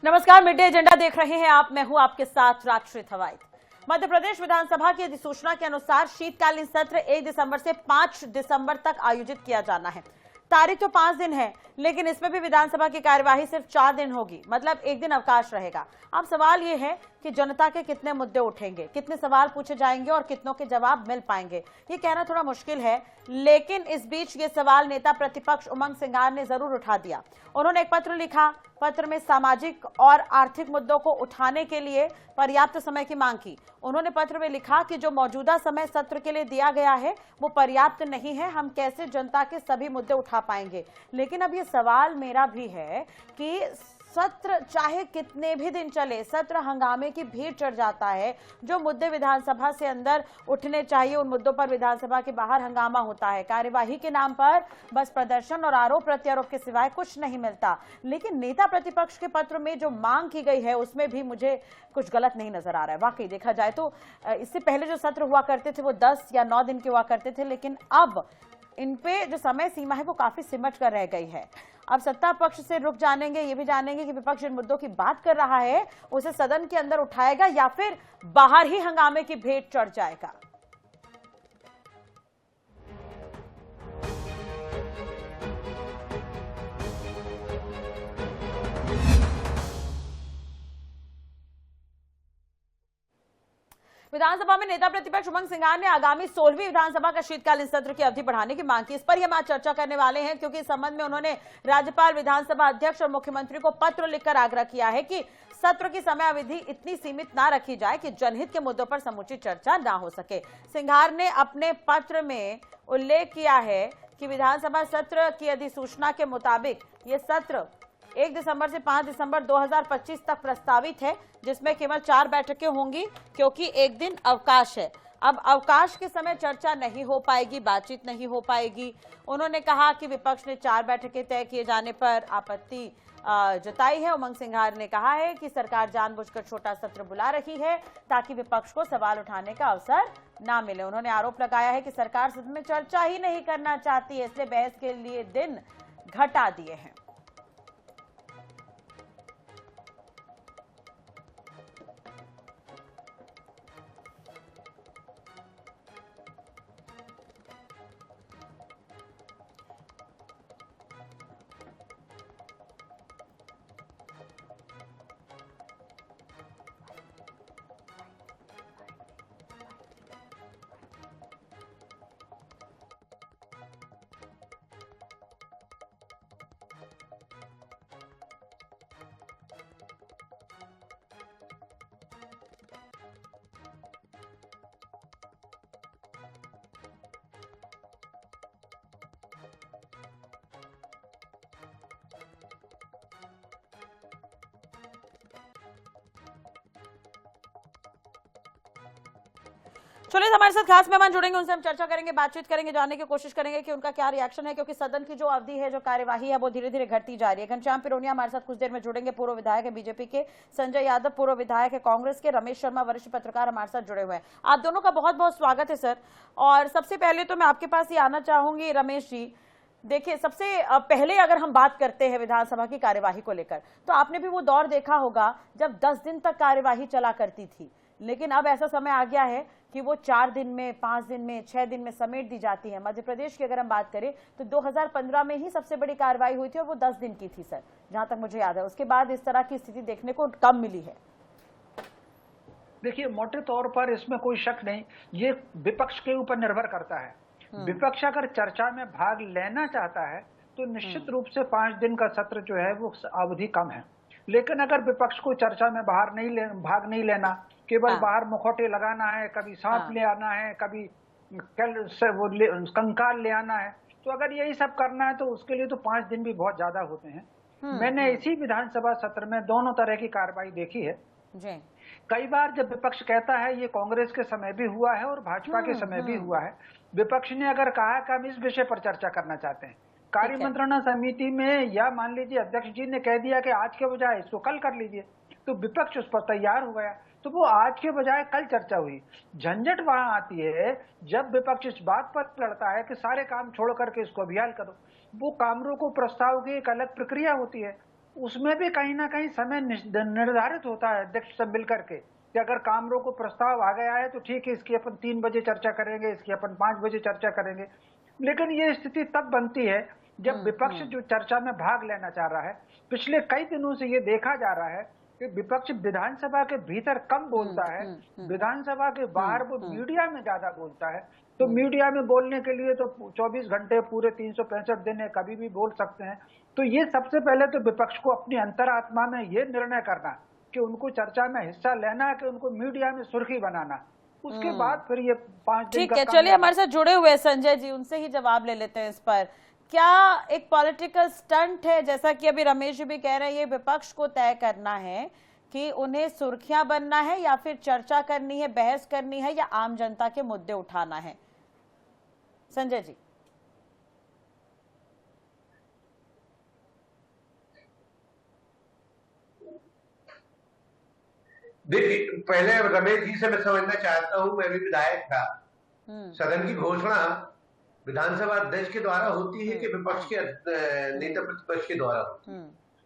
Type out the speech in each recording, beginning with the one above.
नमस्कार, mid day agenda देख रहे हैं आप। मैं हूं आपके साथ राजश्री थवाई। मध्य प्रदेश विधानसभा की अधिसूचना के अनुसार शीतकालीन सत्र 1 दिसंबर से 5 दिसंबर तक आयोजित किया जाना है। तारीख तो 5 दिन है, लेकिन इसमें भी विधानसभा की कार्यवाही सिर्फ 4 दिन होगी, मतलब एक दिन अवकाश रहेगा। अब सवाल यह है कि जनता के कितने मुद्दे उठेंगे, कितने सवाल पूछे जाएंगे और कितनों के जवाब मिल पाएंगे, ये कहना थोड़ा मुश्किल है। लेकिन इस बीच ये सवाल नेता प्रतिपक्ष उमंग सिंगार ने जरूर उठा दिया। उन्होंने एक पत्र लिखा। पत्र में सामाजिक और आर्थिक मुद्दों को उठाने के लिए पर्याप्त समय की मांग की। उन्होंने पत्र में लिखा कि जो मौजूदा समय सत्र के लिए दिया गया है वो पर्याप्त नहीं है, हम कैसे जनता के सभी मुद्दे उठा पाएंगे। लेकिन अब ये सवाल मेरा भी है कि सत्र चाहे कितने भी दिन चले, सत्र हंगामे की भीड़ चढ़ जाता है। जो मुद्दे विधानसभा से अंदर उठने चाहिए उन मुद्दों पर विधानसभा के बाहर हंगामा होता है। कार्यवाही के नाम पर बस प्रदर्शन और आरोप प्रत्यारोप के सिवाय कुछ नहीं मिलता। लेकिन नेता प्रतिपक्ष के पत्र में जो मांग की गई है उसमें भी मुझे कुछ गलत नहीं नजर आ रहा है। वाकई देखा जाए तो इससे पहले जो सत्र हुआ करते थे वो 10 या 9 दिन के हुआ करते थे, लेकिन अब इन पे जो समय सीमा है वो काफी सिमट कर रह गई है। अब सत्ता पक्ष से रुख जानेंगे, ये भी जानेंगे कि विपक्ष जिन मुद्दों की बात कर रहा है उसे सदन के अंदर उठाएगा या फिर बाहर ही हंगामे की भेंट चढ़ जाएगा। विधानसभा में नेता प्रतिपक्ष उमंग सिंगार ने आगामी 16वीं विधानसभा का शीतकालीन सत्र की अवधि बढ़ाने की मांग की। इस पर ही हम आज चर्चा करने वाले हैं, क्योंकि इस संबंध में उन्होंने राज्यपाल, विधानसभा अध्यक्ष और मुख्यमंत्री को पत्र लिखकर आग्रह किया है कि सत्र की समय अवधि इतनी सीमित ना रखी जाए कि जनहित के मुद्दों पर समुचित चर्चा ना हो सके। सिंघार ने अपने पत्र में उल्लेख किया है कि विधानसभा सत्र की अधिसूचना के मुताबिक ये सत्र 1 दिसंबर से 5 दिसंबर 2025 तक प्रस्तावित है, जिसमें केवल 4 बैठकें होंगी, क्योंकि एक दिन अवकाश है। अब अवकाश के समय चर्चा नहीं हो पाएगी, बातचीत नहीं हो पाएगी। उन्होंने कहा कि विपक्ष ने 4 बैठकें तय किए जाने पर आपत्ति जताई है। उमंग सिंघार ने कहा है कि सरकार जानबूझकर छोटा सत्र बुला रही है ताकि विपक्ष को सवाल उठाने का अवसर ना मिले। उन्होंने आरोप लगाया है कि सरकार सदन में चर्चा ही नहीं करना चाहती है, इसलिए बहस के लिए दिन घटा दिए हैं। चलिए, हमारे साथ खास मेहमान जुड़ेंगे, उनसे हम चर्चा करेंगे, बातचीत करेंगे, जानने की कोशिश करेंगे कि उनका क्या रिएक्शन है, क्योंकि सदन की जो अवधि है, जो कार्यवाही है, वो धीरे धीरे घटती जा रही है। घनश्याम पिरोनिया हमारे साथ कुछ देर में जुड़ेंगे, पूर्व विधायक है बीजेपी के। संजय यादव पूर्व विधायक है कांग्रेस के। रमेश शर्मा वरिष्ठ पत्रकार हमारे साथ जुड़े हुए हैं। आप दोनों का बहुत बहुत स्वागत है सर। और सबसे पहले तो मैं आपके पास ही आना चाहूंगी रमेश जी। देखिए, सबसे पहले अगर हम बात करते हैं विधानसभा की कार्यवाही को लेकर, तो आपने भी वो दौर देखा होगा जब 10 दिन तक कार्यवाही चला करती थी, लेकिन अब ऐसा समय आ गया है कि वो 4 दिन में, 5 दिन में, 6 दिन में समेट दी जाती है। मध्य प्रदेश की अगर हम बात करें तो 2015 में ही सबसे बड़ी कार्रवाई हुई थी और वो 10 दिन की थी सर, जहां तक मुझे याद है। उसके बाद इस तरह की स्थिति देखने को कम मिली है। देखिए, मोटे तौर पर इसमें कोई शक नहीं, ये विपक्ष के ऊपर निर्भर करता है। विपक्ष अगर चर्चा में भाग लेना चाहता है तो निश्चित रूप से 5 दिन का सत्र जो है वो अवधि कम है। लेकिन अगर विपक्ष को चर्चा में भाग नहीं लेना, केवल बाहर मुखौटे लगाना है, कभी सांप ले आना है, कभी कंकाल ले आना है, तो अगर यही सब करना है तो उसके लिए तो 5 दिन भी बहुत ज्यादा होते हैं। मैंने इसी विधानसभा सत्र में दोनों तरह की कार्रवाई देखी है। कई बार जब विपक्ष कहता है, ये कांग्रेस के समय भी हुआ है और भाजपा के समय भी हुआ है, विपक्ष ने अगर कहा कि हम इस विषय पर चर्चा करना चाहते हैं, कार्य मंत्रणा समिति में, या मान लीजिए अध्यक्ष जी ने कह दिया कि आज के बजाय इसको कल कर लीजिए, तो विपक्ष उस पर तैयार हो गया, तो वो आज के बजाय कल चर्चा हुई। झंझट वहां आती है जब विपक्ष इस बात पर लड़ता है कि सारे काम छोड़ करके इसको अभियान करो। वो कामरों को प्रस्ताव की एक अलग प्रक्रिया होती है, उसमें भी कहीं ना कहीं समय निर्धारित होता है अध्यक्ष से मिलकर के कि अगर काम रोको प्रस्ताव आ गया है तो ठीक है, इसकी अपन 3 बजे चर्चा करेंगे, इसकी अपन 5 बजे चर्चा करेंगे। लेकिन ये स्थिति तब बनती है जब विपक्ष जो चर्चा में भाग लेना चाह रहा है। पिछले कई दिनों से ये देखा जा रहा है कि विपक्ष विधानसभा के भीतर कम बोलता है, विधानसभा के बाहर वो मीडिया में ज्यादा बोलता है। तो मीडिया में बोलने के लिए तो 24 घंटे पूरे 365 दिन है, कभी भी बोल सकते हैं। तो ये सबसे पहले तो विपक्ष को अपनी अंतरात्मा में ये निर्णय करना कि उनको चर्चा में हिस्सा लेना है कि उनको मीडिया में सुर्खी बनाना, उसके बाद फिर ये 5 दिन ठीक है। चलिए, हमारे साथ जुड़े हुए संजय जी, उनसे ही जवाब ले लेते हैं इस पर। क्या एक पॉलिटिकल स्टंट है, जैसा कि अभी रमेश जी भी कह रहे हैं, ये विपक्ष को तय करना है कि उन्हें सुर्खियां बनना है या फिर चर्चा करनी है, बहस करनी है, या आम जनता के मुद्दे उठाना है? संजय जी। देखिए, पहले रमेश जी से मैं समझना चाहता हूं, मैं भी विधायक था। सदन की घोषणा विधानसभा अध्यक्ष के द्वारा होती है कि विपक्ष के नेता प्रतिपक्ष के द्वारा होती है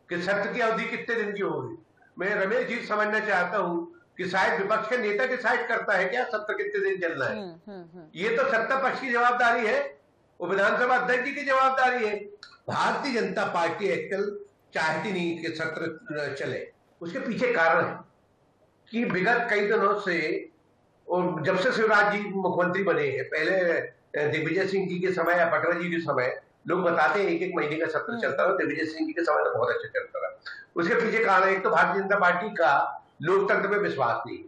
कि सत्र की अवधि कितने दिन की होगी? मैं रमेश जी समझना चाहता हूं कि शायद विपक्ष के नेता डिसाइड करता है क्या सत्र कितने दिन चलना है। ये तो सत्ता पक्ष की जवाबदारी है, वो विधानसभा अध्यक्ष जी की जवाबदारी है। भारतीय जनता पार्टी एक्चुअल चाहती नहीं कि सत्र चले। उसके पीछे कारण है कि विगत कई दिनों से, और जब से शिवराज जी मुख्यमंत्री बने हैं, पहले दिग्विजय सिंह जी के समय या पटवा जी के समय लोग बताते हैं 1-1 महीने का सत्र चलता रहा। दिग्विजय सिंह जी के समय तो बहुत अच्छा चलता रहा। उसके पीछे कारण एक तो भारतीय जनता पार्टी का लोकतंत्र में विश्वास नहीं,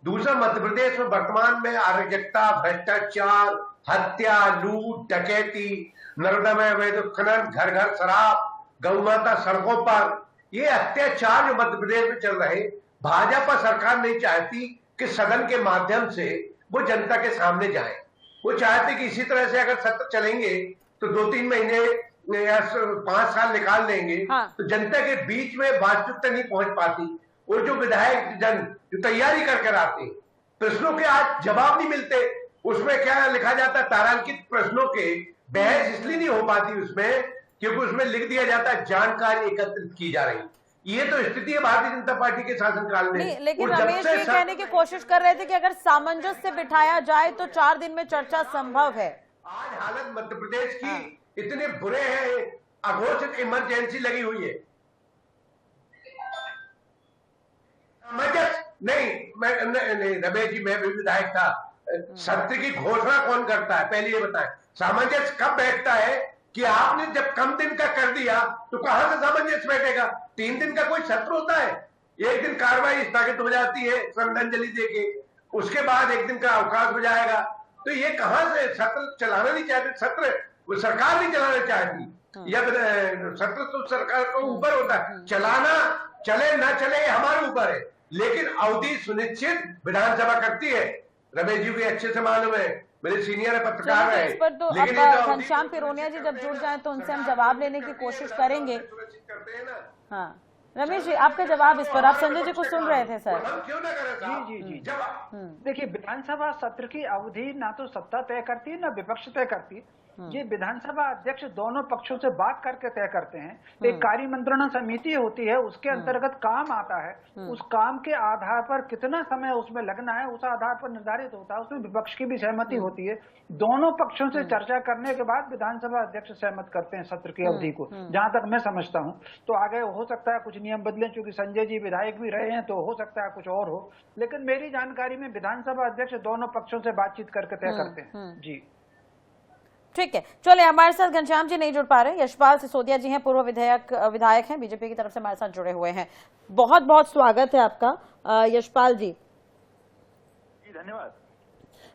दूसरा मध्य प्रदेश में वर्तमान में अराजकता, भ्रष्टाचार, हत्या, लूट, डकैती, नर्मदा में अवैध खनन, घर घर शराब, गौ माता सड़कों पर, ये अत्याचार जो मध्य प्रदेश में चल रहे, भाजपा सरकार नहीं चाहती कि सदन के माध्यम से वो जनता के सामने जाए। वो चाहते कि इसी तरह से अगर सत्र चलेंगे तो 2-3 महीने या 5 साल निकाल देंगे, तो जनता के बीच में वास्तविकता नहीं पहुंच पाती। और जो विधायक जन जो तैयारी कर आते, प्रश्नों के आज जवाब नहीं मिलते, उसमें क्या लिखा जाता है, तारांकित प्रश्नों के बहस इसलिए नहीं हो पाती उसमें क्योंकि उसमें लिख दिया जाता है जानकारी एकत्रित की जा रही। ये तो स्थिति है भारतीय जनता पार्टी के शासनकाल में। लेकिन रमेश जी कहने की कोशिश कर रहे थे कि अगर सामंजस्य बिठाया जाए तो 4 दिन में चर्चा संभव है। आज हालत मध्य प्रदेश की इतने बुरे हैं, अघोषित इमरजेंसी लगी हुई है। नहीं रमेश जी, मैं भी विधायक था। सत्र की घोषणा कौन करता है, पहले ये बताएं। सामंजस्य कब बैठता है कि आपने जब कम दिन का कर दिया तो कहां से सामंजस्य बैठेगा? 3 दिन का कोई सत्र होता है? एक दिन कार्रवाई स्थगित हो जाती है श्रद्धांजलि देके, उसके बाद 1 दिन का अवकाश हो जाएगा। तो ये कहां से सत्र चलाना नहीं चाहते? सत्र वो सरकार नहीं चलाना चाहती, या सत्र तो सरकार को ऊपर होता है, चलाना चले ना चले हमारे ऊपर है, लेकिन अवधि सुनिश्चित विधानसभा करती है। रमेश जी भी अच्छे से मालूम है, मेरे सीनियर पत्रकार है। इस पर तो अब घनश्याम पिरोनिया जी जब जुड़ जाएं तो उनसे हम जवाब लेने की कोशिश करेंगे। हाँ रमेश जी, आपका जवाब इस पर, आप संजय जी को सुन रहे थे सर। जी। देखिए, विधानसभा सत्र की अवधि ना तो सत्ता तय करती है ना विपक्ष तय करती है। ये विधानसभा अध्यक्ष दोनों पक्षों से बात करके तय करते हैं। एक कार्य मंत्रणा समिति होती है, उसके अंतर्गत काम आता है। उस काम के आधार पर कितना समय उसमें लगना है, उस आधार पर निर्धारित होता है। उसमें विपक्ष की भी सहमति होती है। दोनों पक्षों से चर्चा करने के बाद विधानसभा अध्यक्ष सहमत करते हैं सत्र की अवधि को, जहां तक मैं समझता हूं। तो आगे हो सकता है कुछ नियम बदले, क्योंकि संजय जी विधायक भी रहे हैं, तो हो सकता है कुछ और हो। लेकिन मेरी जानकारी में विधानसभा अध्यक्ष दोनों पक्षों से बातचीत करके तय करते हैं। जी ठीक है। चलिए, हमारे साथ घनश्याम जी नहीं जुड़ पा रहे। यशपाल सिसोदिया जी हैं, पूर्व विधायक हैं, बीजेपी की तरफ से हमारे साथ जुड़े हुए हैं। बहुत बहुत स्वागत है आपका यशपाल जी। धन्यवाद।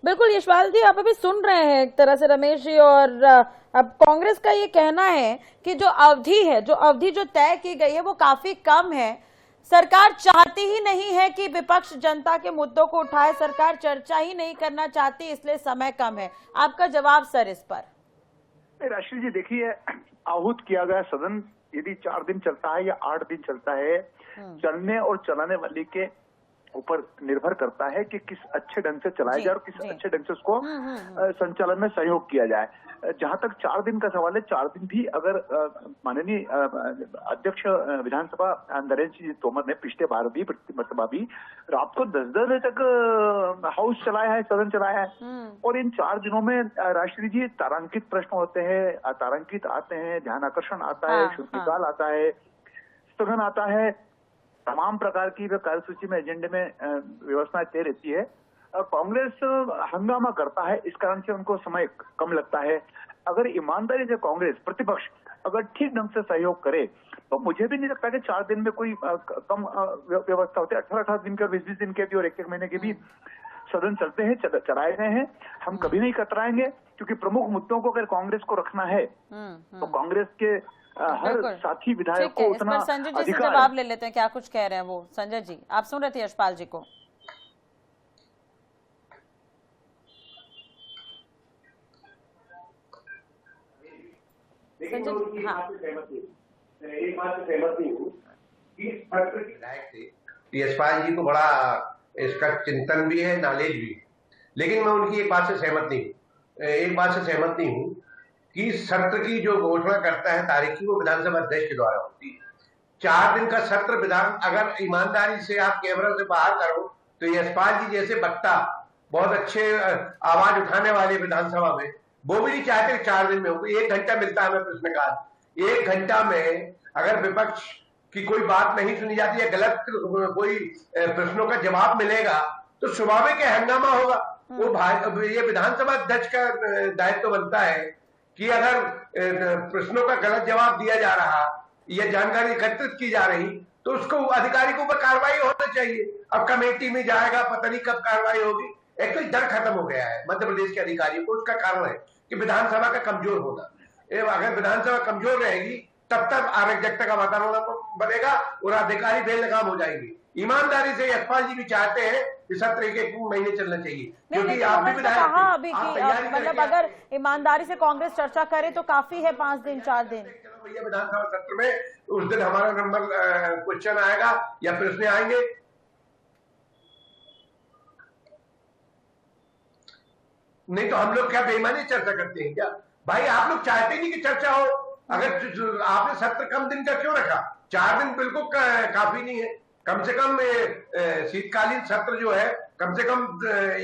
बिल्कुल यशपाल जी, आप अभी सुन रहे हैं एक तरह से रमेश जी, और अब कांग्रेस का ये कहना है कि जो अवधि जो तय की गई है वो काफी कम है। सरकार चाहती ही नहीं है कि विपक्ष जनता के मुद्दों को उठाए, सरकार चर्चा ही नहीं करना चाहती, इसलिए समय कम है। आपका जवाब सर इस पर? राष्ट्रीय जी, देखिए, आहूत किया गया सदन यदि 4 दिन चलता है या 8 दिन चलता है, चलने और चलाने वाले के ऊपर निर्भर करता है कि किस अच्छे ढंग से चलाया जाए और किस अच्छे ढंग से उसको संचालन में सहयोग किया जाए। जहां तक 4 दिन का सवाल है, 4 दिन भी अगर माननीय अध्यक्ष विधानसभा नरेंद्र सिंह तोमर ने पिछले बार भी मरतबा भी रात को 10-10 बजे तक हाउस चलाया है, सदन चलाया है। और इन 4 दिनों में राष्ट्रीय जी तारांकित प्रश्न होते हैं, तारांकित आते हैं, ध्यान आकर्षण आता है, शून्यकाल आता है, स्थगन आता है, तमाम प्रकार की कार्यसूची में एजेंडे में व्यवस्थाएं तय रहती है। कांग्रेस हंगामा करता है, इस कारण से उनको समय कम लगता है। अगर ईमानदारी से कांग्रेस प्रतिपक्ष अगर ठीक ढंग से सहयोग करे तो मुझे भी नहीं लगता कि 4 दिन में कोई कम व्यवस्था होती है। 18-18 दिन के और 20-20 दिन के भी और 1-1 महीने के भी सदन चलते हैं, चलाए गए हैं। हम कभी नहीं कतराएंगे, क्योंकि प्रमुख मुद्दों को अगर कांग्रेस को रखना है तो कांग्रेस के हर साथी विधायक को उतना संजय जी से जवाब ले लेते हैं, क्या कुछ कह रहे हैं वो। संजय जी, आप सुन रहे थे यशपाल जी को? संजय जी, हाँ, एक बात से सहमत नहीं हूँ कि विधायक थे, यशपाल जी को बड़ा इसका चिंतन भी है, नॉलेज भी है, लेकिन मैं उनकी एक बात से सहमत नहीं हूँ। एक बात से सहमत नहीं हूँ कि सत्र की जो घोषणा करता है तारीख की, वो विधानसभा अध्यक्ष के द्वारा होती है। 4 दिन का सत्र विधान अगर ईमानदारी से आप कैमरा से बाहर करो तो यशपाल जी जैसे वक्ता, बहुत अच्छे आवाज उठाने वाले विधानसभा में, वो भी नहीं चाहते 4 दिन में हो। 1 घंटा मिलता है हमें प्रश्नकाल। 1 घंटा में अगर विपक्ष की कोई बात नहीं सुनी जाती है, गलत कोई प्रश्नों का जवाब मिलेगा तो स्वाभाविक हंगामा होगा। वो ये विधानसभा अध्यक्ष का दायित्व बनता है कि अगर प्रश्नों का गलत जवाब दिया जा रहा या जानकारी एकत्रित की जा रही तो उसको अधिकारी के ऊपर कार्रवाई होना चाहिए। अब कमेटी में जाएगा, पता नहीं कब कार्रवाई होगी। एक तो डर खत्म हो गया है मध्य प्रदेश के अधिकारियों को। उसका कारण है कि विधानसभा का कमजोर होना। अगर विधानसभा कमजोर रहेगी तब तक अराजकता का वातावरण बनेगा और अधिकारी बेलगाम हो जाएंगे। ईमानदारी से यशपाल जी भी चाहते हैं कि सत्र 1 महीने चलना चाहिए, क्योंकि आप भी कहा अभी कि मतलब अगर ईमानदारी से कांग्रेस चर्चा करे तो काफी है 5 दिन 4 दिन। भैया विधानसभा सत्र में उस दिन हमारा नंबर क्वेश्चन आएगा या प्रश्न आएंगे। नहीं तो हम लोग क्या बेईमानी चर्चा करते हैं क्या? भाई आप लोग चाहते नहीं कि चर्चा हो। अगर आपने सत्र कम दिन का क्यों रखा? 4 दिन बिल्कुल काफी नहीं है। कम से कम शीतकालीन सत्र जो है कम से कम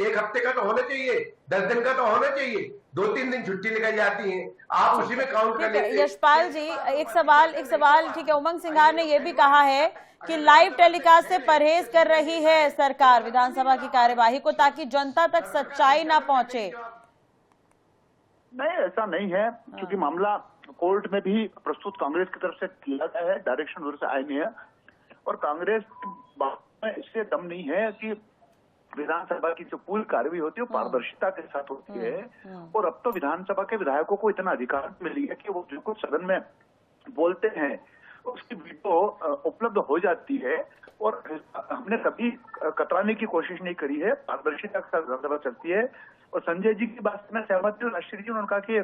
1 हफ्ते का तो होना चाहिए, 10 दिन का तो होना चाहिए। 2-3 दिन छुट्टी निकल जाती है, आप उसी में काउंट कर लेते हैं। यशपाल जी, एक सवाल ठीक है। उमंग सिंघार ने यह भी कहा है कि लाइव टेलीकास्ट से परहेज कर रही है सरकार विधानसभा की कार्यवाही को, ताकि जनता तक सच्चाई ना पहुंचे। नहीं, ऐसा नहीं है, क्योंकि मामला कोर्ट में भी प्रस्तुत कांग्रेस की तरफ से किया गया है, डायरेक्शन उधर से आए नहीं है। और कांग्रेस में इससे दम नहीं है कि विधानसभा की जो पूरी कार्यवाही होती है वो पारदर्शिता के साथ होती है। और अब तो विधानसभा के विधायकों को इतना अधिकार मिल गया कि वो जो कुछ सदन में बोलते हैं उसकी वीडियो उपलब्ध हो जाती है। और हमने कभी कतराने की कोशिश नहीं करी है, पारदर्शिता के साथ विधानसभा चलती है। और संजय जी की बात में सहमत हूँ। राष्ट्रीय जी ने कहा कि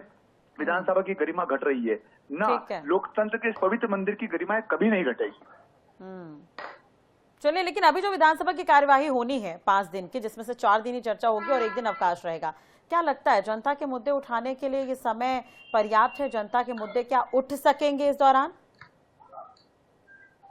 विधानसभा की गरिमा घट रही है ना, लोकतंत्र के पवित्र मंदिर की गरिमा कभी नहीं घटेगी। चलिए, लेकिन अभी जो विधानसभा की कार्यवाही होनी है 5 दिन की, जिसमें से 4 दिन ही चर्चा होगी और 1 दिन अवकाश रहेगा, क्या लगता है जनता के मुद्दे उठाने के लिए ये समय पर्याप्त है? जनता के मुद्दे क्या उठ सकेंगे इस दौरान?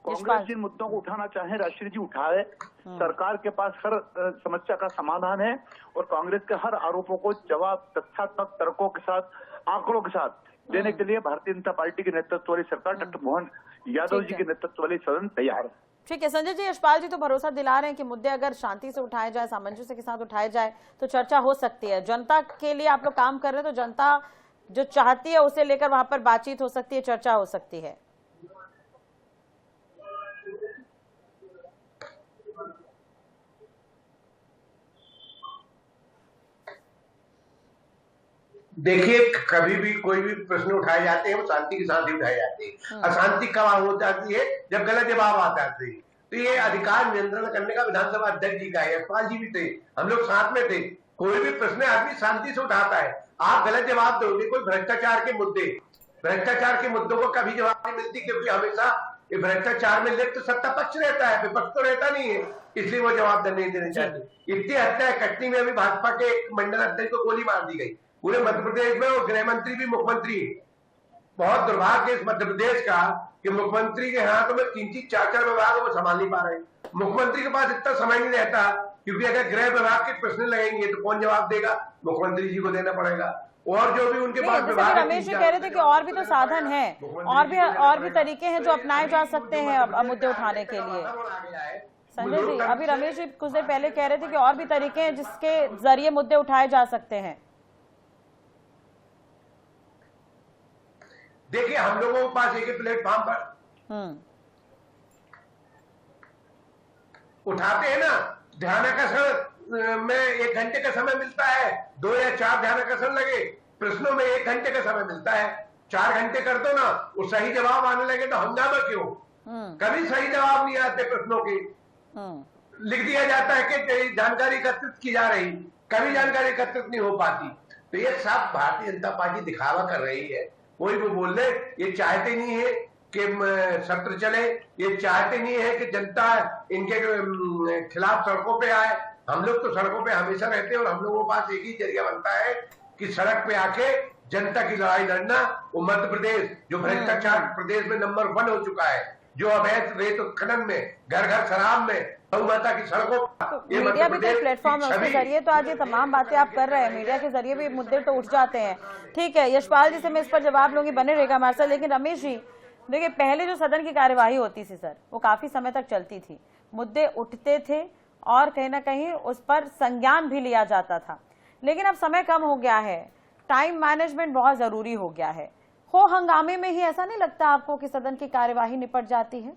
कांग्रेस जिन मुद्दों को उठाना चाहे राष्ट्रीय जी उठाए। सरकार के पास हर समस्या का समाधान है और कांग्रेस के हर आरोपों को जवाब तथ्यात्मक तर्कों के साथ, आंकड़ों के साथ देने के लिए भारतीय जनता पार्टी के नेतृत्व वाली सरकार, डॉक्टर मोहन यादव जी के नेतृत्व वाली सदन तैयार है। ठीक है संजय जी, यशपाल जी तो भरोसा दिला रहे हैं कि मुद्दे अगर शांति से उठाए जाए, सामंजस्य के साथ उठाए जाए तो चर्चा हो सकती है। जनता के लिए आप लोग काम कर रहे हैं, तो जनता जो चाहती है उसे लेकर वहां पर बातचीत हो सकती है, चर्चा हो सकती है। देखिए, कभी भी कोई भी प्रश्न उठाए जाते हैं वो शांति के साथ ही उठाए जाते हैं। अशांति कब हो जाती है? जब गलत जवाब आ जाते हैं। तो ये अधिकार नियंत्रण करने का विधानसभा अध्यक्ष जी का है। यशपाल जी भी थे, हम लोग साथ में थे। कोई भी प्रश्न आदमी शांति से उठाता है। आप गलत जवाब दोगे, कोई भ्रष्टाचार के मुद्दों को कभी जवाब नहीं मिलती, क्योंकि हमेशा ये भ्रष्टाचार में लिप्त सत्ता पक्ष रहता है, विपक्ष तो रहता नहीं है, इसलिए वो जवाब नहीं देने चाहते। इतनी हत्या कटनी में अभी भाजपा के एक मंडल अध्यक्ष को गोली मार दी गई पूरे मध्य प्रदेश में, और गृह मंत्री भी मुख्यमंत्री है। बहुत दुर्भाग्य इस मध्य प्रदेश का कि मुख्यमंत्री के हाथों में 3-3, 4-4 विभाग वो संभाल नहीं पा रहे। मुख्यमंत्री के पास इतना समय नहीं रहता, क्योंकि अगर गृह विभाग के प्रश्न लगेंगे तो कौन जवाब देगा? मुख्यमंत्री जी को देना पड़ेगा। और जो भी उनके पास विभाग, रमेश जी कह रहे थे कि और भी तो साधन है, और भी तरीके हैं जो अपनाए जा सकते हैं मुद्दे उठाने के लिए। संजय जी, अभी रमेश जी कुछ देर पहले कह रहे थे कि और भी तरीके हैं जिसके जरिए मुद्दे उठाए जा सकते हैं। देखिए, हम लोगों के पास एक प्लेटफॉर्म पर उठाते हैं ना, ध्यानाकर्षण में 1 घंटे का समय मिलता है, 2 या 4 ध्यानाकर्षण लगे, प्रश्नों में 1 घंटे का समय मिलता है, 4 घंटे कर दो ना, वो सही जवाब आने लगे तो हंगामा क्यों? कभी सही जवाब नहीं आते प्रश्नों के, लिख दिया जाता है कि जानकारी एकत्रित की जा रही, कभी जानकारी एकत्रित नहीं हो पाती। तो ये सब भारतीय जनता पार्टी दिखावा कर रही है। कोई भी बोल ले, ये चाहते नहीं है कि सत्र चले, ये चाहते नहीं है कि जनता इनके खिलाफ सड़कों पे आए। हम लोग तो सड़कों पे हमेशा रहते हैं, और हम लोगों के पास एक ही जरिया बनता है कि सड़क पे आके जनता की लड़ाई लड़ना। वो मध्य प्रदेश जो भ्रष्टाचार प्रदेश में नंबर 1 हो चुका है, जो अवैध रेत उत्खनन में, घर घर शराब में, बहुमाता की सड़कों, तो मीडिया भी तो प्लेटफॉर्म है, उसके जरिए तो आज ये तमाम बातें आप कर रहे हैं, मीडिया के जरिए भी मुद्दे तो उठ जाते हैं। ठीक है, यशपाल जी से मैं इस पर जवाब लूंगी, बने रहेगा हमारे साथ। लेकिन रमेश जी देखिए, पहले जो सदन की कार्यवाही होती थी सर, वो काफी समय तक चलती थी, मुद्दे उठते थे और कहीं ना कहीं उस पर संज्ञान भी लिया जाता था। लेकिन अब समय कम हो गया है, टाइम मैनेजमेंट बहुत जरूरी हो गया है। हो हंगामे में ही ऐसा नहीं लगता आपको कि सदन की कार्यवाही निपट जाती है?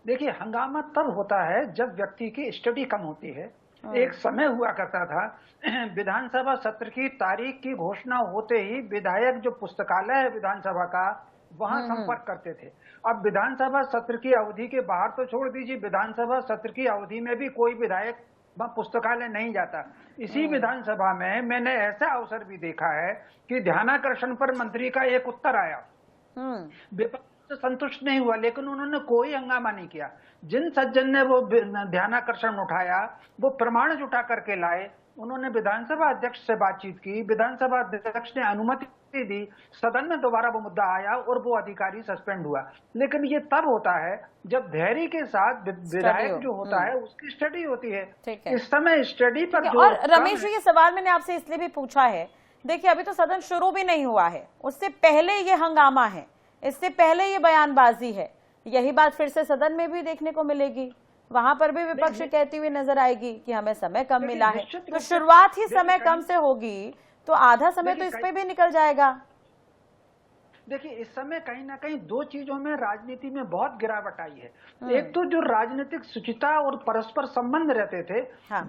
देखिए, हंगामा तब होता है जब व्यक्ति की स्टडी कम होती है। एक समय हुआ करता था, विधानसभा सत्र की तारीख की घोषणा होते ही विधायक जो पुस्तकालय है विधानसभा का, वहां संपर्क करते थे। अब विधानसभा सत्र की अवधि के बाहर तो छोड़ दीजिए, विधानसभा सत्र की अवधि में भी कोई विधायक वहां पुस्तकालय नहीं जाता। इसी विधानसभा में मैंने ऐसा अवसर भी देखा है कि ध्यानाकर्षण पर मंत्री का एक उत्तर आया, विपक्ष संतुष्ट नहीं हुआ, लेकिन उन्होंने कोई हंगामा नहीं किया। जिन सज्जन ने वो ध्यानाकर्षण उठाया, वो प्रमाण जुटा करके लाए, उन्होंने विधानसभा अध्यक्ष से बातचीत की, विधानसभा अध्यक्ष ने अनुमति दी, सदन में दोबारा वो मुद्दा आया और वो अधिकारी सस्पेंड हुआ। लेकिन ये तब होता है जब धैर्य के साथ विधायक जो होता है उसकी स्टडी होती है। इस समय स्टडी पर जो, और रमेश जी, ये सवाल मैंने आपसे इसलिए भी पूछा है, देखिए अभी तो सदन शुरू भी नहीं हुआ है, उससे पहले ये हंगामा है, इससे पहले ये बयानबाजी है। यही बात फिर से सदन में भी देखने को मिलेगी, वहां पर भी विपक्ष कहती हुई नजर आएगी कि हमें समय कम मिला है। तो शुरुआत ही समय कम से होगी तो आधा समय तो इस पे भी निकल जाएगा। देखिए, इस समय कहीं ना कहीं 2 चीजों में राजनीति में बहुत गिरावट आई है। एक तो जो राजनीतिक शुचिता और परस्पर संबंध रहते थे,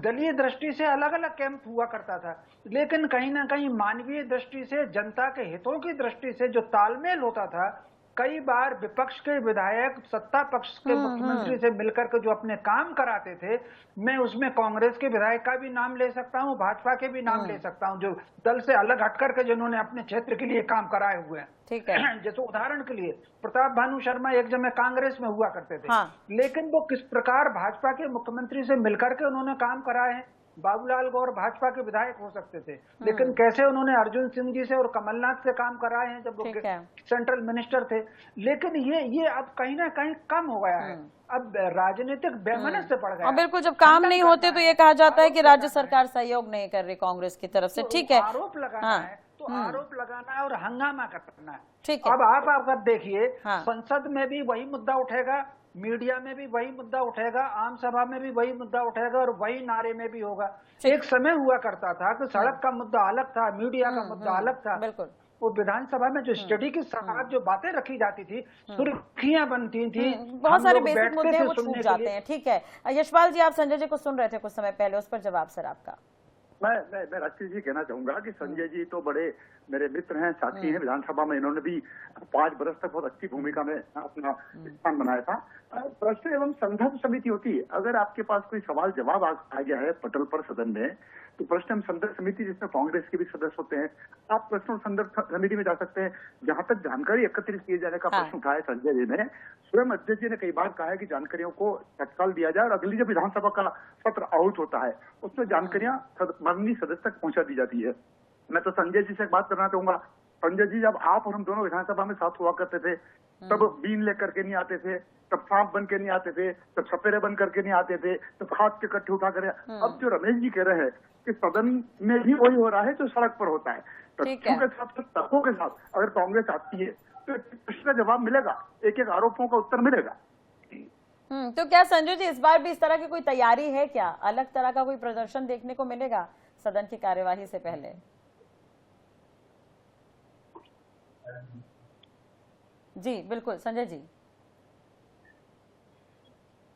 दलीय दृष्टि से अलग अलग कैंप हुआ करता था, लेकिन कहीं ना कहीं मानवीय दृष्टि से, जनता के हितों की दृष्टि से जो तालमेल होता था, कई बार विपक्ष के विधायक सत्ता पक्ष के मुख्यमंत्री से मिलकर के जो अपने काम कराते थे, मैं उसमें कांग्रेस के विधायक का भी नाम ले सकता हूं, भाजपा के भी नाम ले सकता हूं, जो दल से अलग हटकर के जिन्होंने अपने क्षेत्र के लिए काम कराए हुए हैं। ठीक है। जैसे उदाहरण के लिए प्रताप भानु शर्मा एक समय कांग्रेस में हुआ करते थे, लेकिन वो किस प्रकार भाजपा के मुख्यमंत्री से मिलकर के उन्होंने काम कराए हैं। बाबूलाल गौर भाजपा के विधायक हो सकते थे, लेकिन कैसे उन्होंने अर्जुन सिंह जी से और कमलनाथ से काम कराए हैं जब वो सेंट्रल मिनिस्टर थे। लेकिन ये अब कहीं ना कहीं कम हो गया है, अब राजनीतिक बेमनस से पड़ गया। बिल्कुल, जब काम नहीं होते तो ये कहा जाता है कि राज्य सरकार सहयोग नहीं कर रही कांग्रेस की तरफ से। ठीक है, आरोप लगाना है तो आरोप लगाना है और हंगामा करना है। ठीक है। अब आप अगर देखिए, संसद में भी वही मुद्दा उठेगा, मीडिया में भी वही मुद्दा उठेगा, आम सभा में भी वही मुद्दा उठेगा और वही नारे में भी होगा। एक समय हुआ करता था कि सड़क का मुद्दा अलग था, मीडिया का मुद्दा अलग था। बिल्कुल। वो विधानसभा में जो स्टडी के साथ जो बातें रखी जाती थी, सुर्खियां बनती थी, बहुत सारे बेसिक मुद्दे वो छूट जाते हैं। ठीक है, यशपाल जी, आप संजय जी को सुन रहे थे कुछ समय पहले, उस पर जवाब सर आपका। मैं राष्ट्रीय जी कहना चाहूंगा कि संजय जी तो बड़े मेरे मित्र हैं, साथी हैं विधानसभा में। इन्होंने भी 5 वर्ष तक बहुत अच्छी भूमिका में अपना स्थान बनाया था। प्रश्न एवं संदर्भ समिति होती है। अगर आपके पास कोई सवाल जवाब आ गया है पटल पर सदन में, तो प्रश्न एवं संदर्भ समिति जिसमें कांग्रेस के भी सदस्य होते हैं, आप प्रश्न और संदर्भ समिति में जा सकते हैं। जहां तक जानकारी एकत्रित किए जाने का प्रश्न उठाया संजय जी ने, स्वयं अध्यक्ष जी ने कई बार कहा है कि जानकारियों को तत्काल दिया जाए और अगली जब विधानसभा का सत्र आहूत होता है उसमें जानकारियां माननीय सदस्य तक पहुंचा दी जाती है। मैं तो संजय जी से एक बात करना चाहूंगा। संजय जी, जब आप और हम दोनों विधानसभा में साथ हुआ करते थे, तब बीन लेकर के नहीं आते थे, तब सांप बन के नहीं आते थे, तब सपेरे बन करके नहीं आते थे, तब खाद के कट्टे उठा कर। अब जो रमेश जी कह रहे हैं कि सदन में भी वही हो रहा है जो सड़क पर होता है। तथ्यों के साथ तर्कों के साथ अगर कांग्रेस आती है तो इसका जवाब मिलेगा, एक एक आरोपों का उत्तर मिलेगा। तो क्या संजय जी इस बार भी इस तरह की कोई तैयारी है क्या? अलग तरह का कोई प्रदर्शन देखने को मिलेगा सदन की कार्यवाही से पहले? जी बिल्कुल संजय जी।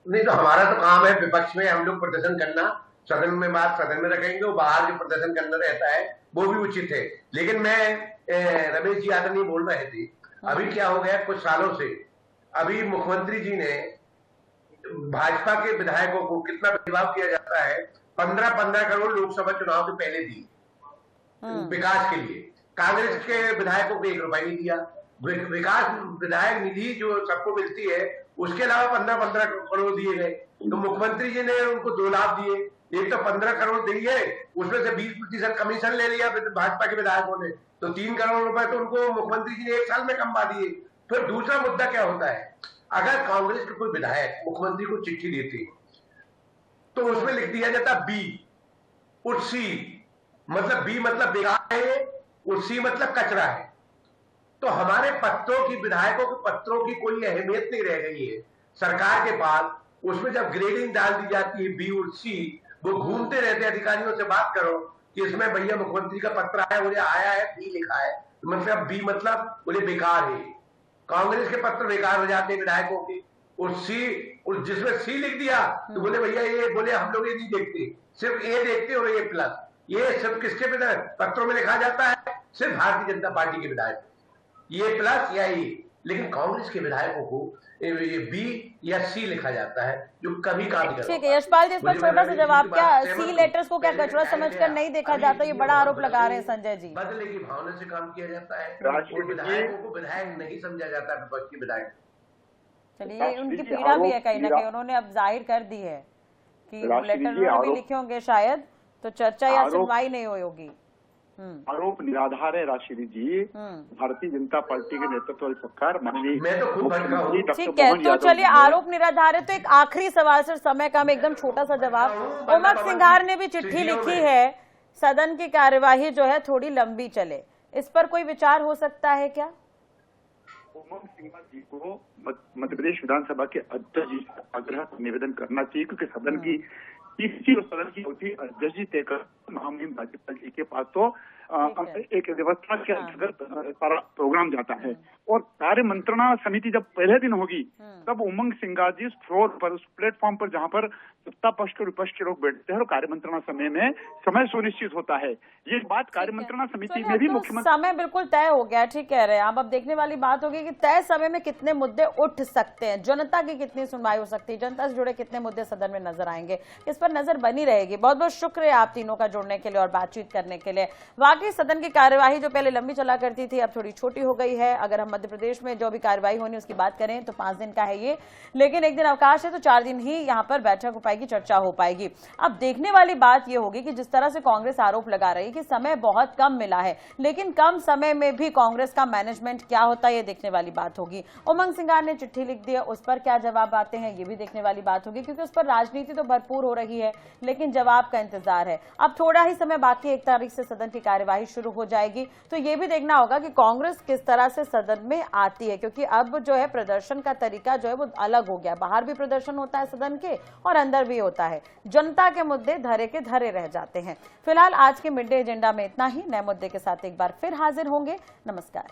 नहीं तो हमारा तो काम है विपक्ष में हम लोग प्रदर्शन करना, सदन में बात सदन में रखेंगे, वो बाहर जो प्रदर्शन करना रहता है वो भी उचित है। लेकिन मैं रमेश जी आदरणीय बोल रहे थे, अभी क्या हो गया कुछ सालों से, अभी मुख्यमंत्री जी ने भाजपा के विधायकों को कितना दबाव किया जाता है, 15-15 करोड़ लोकसभा चुनाव के पहले दी विकास के लिए। कांग्रेस के विधायकों को 1 रुपया नहीं दिया। विकास विधायक निधि जो सबको मिलती है उसके अलावा 15-15 करोड़ दिए गए। तो मुख्यमंत्री जी ने उनको 2 लाख दिए। एक तो 15 करोड़ दिए, उसमें से 20% कमीशन ले लिया भाजपा के विधायकों ने, तो 3 करोड़ रुपए तो उनको मुख्यमंत्री जी ने 1 साल में कमवा दिए। फिर दूसरा मुद्दा क्या होता है, अगर कांग्रेस के कोई विधायक मुख्यमंत्री को चिट्ठी देते तो उसमें लिख दिया जाता बी और सी, मतलब बी मतलब बेकार है और सी मतलब कचरा है। तो हमारे पत्रों की, विधायकों के पत्रों की कोई अहमियत नहीं रह गई है सरकार के पास। उसमें जब ग्रेडिंग डाल दी जाती है बी और सी, वो घूमते रहते अधिकारियों से बात करो कि इसमें भैया मुख्यमंत्री का पत्र आया, मुझे आया है बी लिखा है, मतलब बी मतलब बोले बेकार है। कांग्रेस के पत्र बेकार हो जाते हैं विधायकों के, और सी, और जिसमें सी लिख दिया तो बोले भैया ये, बोले हम लोग ये नहीं देखते, सिर्फ ए देखते और ए प्लस। ये सिर्फ किसके पत्रों में लिखा जाता है? सिर्फ भारतीय जनता पार्टी के विधायक, ये प्लस या ए। लेकिन कांग्रेस के विधायकों को ये बी या सी लिखा जाता है, जो कभी काम नहीं करता। ठीक है यशपाल जी, इस पर छोटा सा जवाब, क्या सी लेटर्स को क्या कचरा समझकर नहीं देखा जाता? ये बड़ा आरोप लगा रहे हैं संजय जी। बदले की भावना से काम किया जाता है, विधायकों को विधायक नहीं समझा जाता है, विपक्ष के विधायक। चलिए उनकी पीड़ा भी है कहीं ना कहीं, उन्होंने अब जाहिर कर दी है कि लेटर उन्होंने भी लिखे होंगे शायद, तो चर्चा या सुनवाई नहीं हुई होगी। आरोप निराधार है राशिदी जी। भारतीय जनता पार्टी के नेतृत्व वाली सरकार माननीय ठीक है, तो चलिए आरोप निराधार है। तो एक आखिरी सवाल सर, समय का में एकदम छोटा सा जवाब। उमंग सिंघार ने भी चिट्ठी लिखी है, सदन की कार्यवाही जो है थोड़ी लंबी चले, इस पर कोई विचार हो सकता है क्या? उमंग सिंघार जी को मध्य प्रदेश विधानसभा के अध्यक्ष जी से आग्रह निवेदन करना चाहिए, क्योंकि सदन की तीसरी और सदन की होती अध्यक्ष जी तय कर महामहिम राज्यपाल जी के पास तो एक व्यवस्था के अंतर्गत सारा प्रोग्राम जाता है। और कार्य मंत्रणा समिति जब पहले दिन होगी तब उमंग सिंघार जी उस फ्लोर पर, उस प्लेटफॉर्म पर जहां पर सत्ता पक्ष और विपक्ष के लोग बैठते हैं और कार्य मंत्रणा समय में समय सुनिश्चित होता है, ये बात कार्य मंत्रणा समिति में भी मुख्यमंत्री समय बिल्कुल तय हो गया। ठीक कह रहे हैं आप। अब देखने वाली बात होगी कि तय समय में कितने मुद्दे उठ सकते हैं, जनता की कितनी सुनवाई हो सकती है, जनता से जुड़े कितने मुद्दे सदन में नजर आएंगे, इस पर नजर बनी रहेगी। बहुत बहुत शुक्रिया आप तीनों का जुड़ने के लिए और बातचीत करने के लिए। वाकई सदन की कार्यवाही जो पहले लंबी चला करती थी अब थोड़ी छोटी हो गई है। अगर हम मध्य प्रदेश में जो भी कार्यवाही होनी उसकी बात करें तो 5 दिन का है ये, लेकिन एक दिन अवकाश है तो 4 दिन ही यहाँ पर बैठक हो पाएगी, चर्चा हो पाएगी। अब देखने वाली बात यह होगी कि जिस तरह से कांग्रेस आरोप लगा रही है कि समय बहुत कम मिला है, लेकिन कम समय में भी कांग्रेस का मैनेजमेंट क्या होता है ये देखने वाली बात होगी। उमंग सिंघार ने चिट्ठी लिख दी है, उस पर क्या जवाब आते हैं ये भी देखने वाली बात होगी, क्योंकि उस पर राजनीति तो भरपूर हो रही है लेकिन जवाब का इंतजार है। अब थोड़ा ही समय बाकी, 1 तारीख से सदन की कार्यवाही शुरू हो जाएगी, तो ये भी देखना होगा कि कांग्रेस किस तरह से सदन में आती है, क्योंकि अब जो है प्रदर्शन का तरीका जो है वो अलग हो गया। बाहर भी प्रदर्शन होता है सदन के और अंदर भी होता है, जनता के मुद्दे धरे के धरे रह जाते हैं। फिलहाल आज के मिड डे एजेंडा में इतना ही। नए मुद्दे के साथ एक बार फिर हाजिर होंगे। नमस्कार।